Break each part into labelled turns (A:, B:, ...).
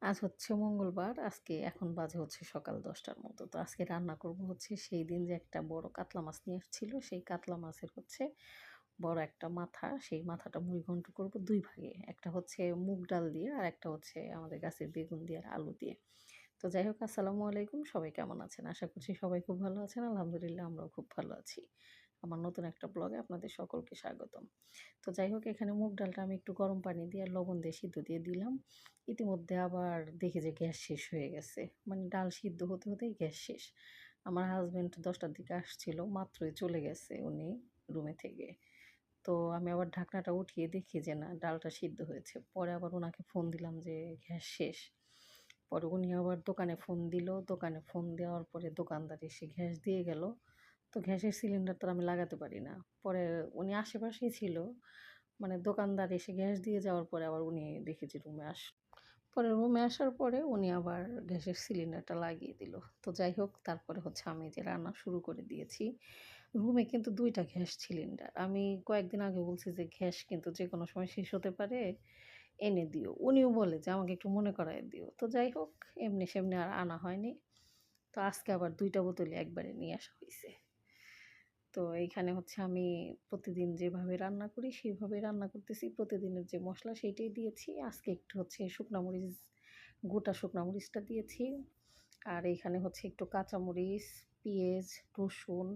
A: আজ হচ্ছে মঙ্গলবার। আজকে এখন বাজে হচ্ছে সকাল ১০টার মতো। তো আজকে রান্না করব হচ্ছে সেই দিন যে একটা বড় কাতলা মাছ নিয়ে আসছিল, সেই কাতলা মাছের হচ্ছে বড় একটা মাথা। সেই মাথাটা মুড়িঘন্ট করব ২ ভাগে। একটা হচ্ছে মুগ ডাল দিয়ে আর একটা হচ্ছে আমাদের গাছের বেগুন দিয়ে আর আলু দিয়ে। তো যাই হোক, আসসালামু আলাইকুম। সবাই কেমন আছেন? আশা করছি সবাই খুব ভালো আছেন। আলহামদুলিল্লাহ আমরাও খুব ভালো আছি। আমার নতুন একটা ব্লগে আপনাদের সকলকে স্বাগতম। তো যাই হোক, এখানে মুগ ডালটা আমি একটু গরম পানি দিয়ে আর লবণ দিয়ে সিদ্ধ দিয়ে দিলাম। ইতিমধ্যে আবার দেখি যে গ্যাস শেষ হয়ে গেছে। মানে ডাল সিদ্ধ হতে হতেই গ্যাস শেষ। আমার হাসব্যান্ড ১০টার দিকে আসছিল, মাত্রই চলে গেছে উনি রুমে থেকে। তো আমি আবার ঢাকনাটা উঠিয়ে দেখি যে না, ডালটা সিদ্ধ হয়েছে। পরে আবার উনাকে ফোন দিলাম যে গ্যাস শেষ। পরে উনি আবার দোকানে ফোন দিল। দোকানে ফোন দেওয়ার পরে দোকানদার এসে গ্যাস দিয়ে গেল। তো গ্যাসের সিলিন্ডার তো আর আমি লাগাতে পারি না। পরে উনি আশেপাশেই ছিল। মানে দোকানদার এসে গ্যাস দিয়ে যাওয়ার পরে আবার উনি দেখি যে রুমে পরে রুমে আসার পরে উনি আবার গ্যাসের সিলিন্ডারটা লাগিয়ে দিল। তো যাই হোক, তারপরে হচ্ছে আমি যে রান্না শুরু করে দিয়েছি। রুমে কিন্তু ২ টা গ্যাস সিলিন্ডার। আমি কয়েকদিন আগে বলছি যে গ্যাস কিন্তু যেকোনো সময় শেষ হতে পারে, এনে দিও। উনিও বলে যে আমাকে একটু মনে করায় দিও। তো যাই হোক, এমনি সেমনি আর আনা হয়নি। তো আজকে আবার ২ টা বোতলই একবারে নিয়ে আসা হইছে। তো এইখানে হচ্ছে আমি প্রতিদিন যেভাবে রান্না করি সেভাবেই রান্না করতেছি। প্রতিদিনের যে মসলা সেইটাই দিয়েছি। আজকে একটু হচ্ছে শুকনা মরিচ, গোটা শুকনা মরিচটা দিয়েছি। আর এইখানে হচ্ছে একটু কাঁচামরিচ, পেঁয়াজ, রসুন,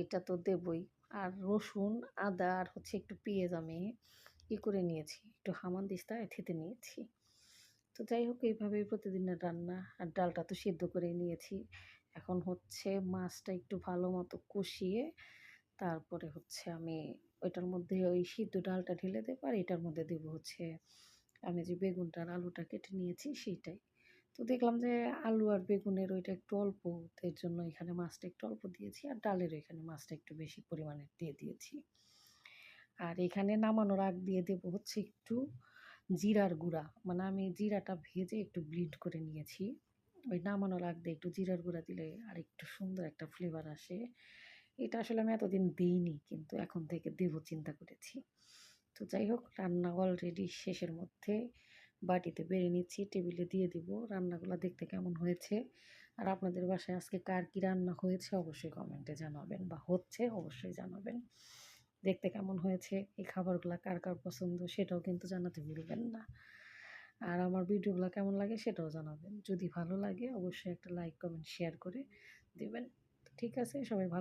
A: এটা তো দেবই। আর রসুন, আদা আর হচ্ছে একটু পেঁয়াজ আমি করে নিয়েছি। একটু হামানদিস্তায় থেতে নিয়েছি। তো যাই হোক, এইভাবেই প্রতিদিনের রান্না। আর ডালটা তো সিদ্ধ করে নিয়েছি। এখন হচ্ছে মাছটা একটু ভালো মতো কষিয়ে তারপরে হচ্ছে আমি ওইটার মধ্যে ওই সিদ্ধ ডালটা ঢেলে দেবো আর এটার মধ্যে দেবো হচ্ছে আমি যে বেগুনটা আর আলুটা কেটে নিয়েছি সেইটাই। তো দেখলাম যে আলু আর বেগুনের ওইটা একটু অল্প, তো এর জন্য এখানে মাছটা একটু অল্প দিয়েছি আর ডালেরও এখানে মাছটা একটু বেশি পরিমাণে দিয়ে দিয়েছি। আর এখানে নামানোর আগ দিয়ে দেবো হচ্ছে একটু জিরার গুঁড়া। মানে আমি জিরাটা ভেজে একটু ব্লিন্ড করে নিয়েছি। ওই নামানোর আগ দিয়ে একটু জিরার গুঁড়া দিলে আরেকটু সুন্দর একটা ফ্লেভার আসে। এটা আসলে আমি এতদিন দিইনি, কিন্তু এখন থেকে দেবো চিন্তা করেছি। তো যাই হোক, রান্না অলরেডি শেষের মধ্যে। বাটিতে বেড়ে নিচ্ছি, টেবিলে দিয়ে দিব। রান্নাগুলো দেখতে কেমন হয়েছে আর আপনাদের বাসায় আজকে কার কী রান্না হয়েছে অবশ্যই কমেন্টে জানাবেন, বা হচ্ছে অবশ্যই জানাবেন। দেখতে কেমন হয়েছে, এই খাবারগুলো কার কার পছন্দ সেটাও কিন্তু জানাতে ভুলবেন না। আর আমার ভিডিওগুলো কেমন লাগে সেটাও জানাবেন। যদি ভালো লাগে অবশ্যই একটা লাইক, কমেন্ট, শেয়ার করে দিবেন। ঠিক আছে, সবাই ভালো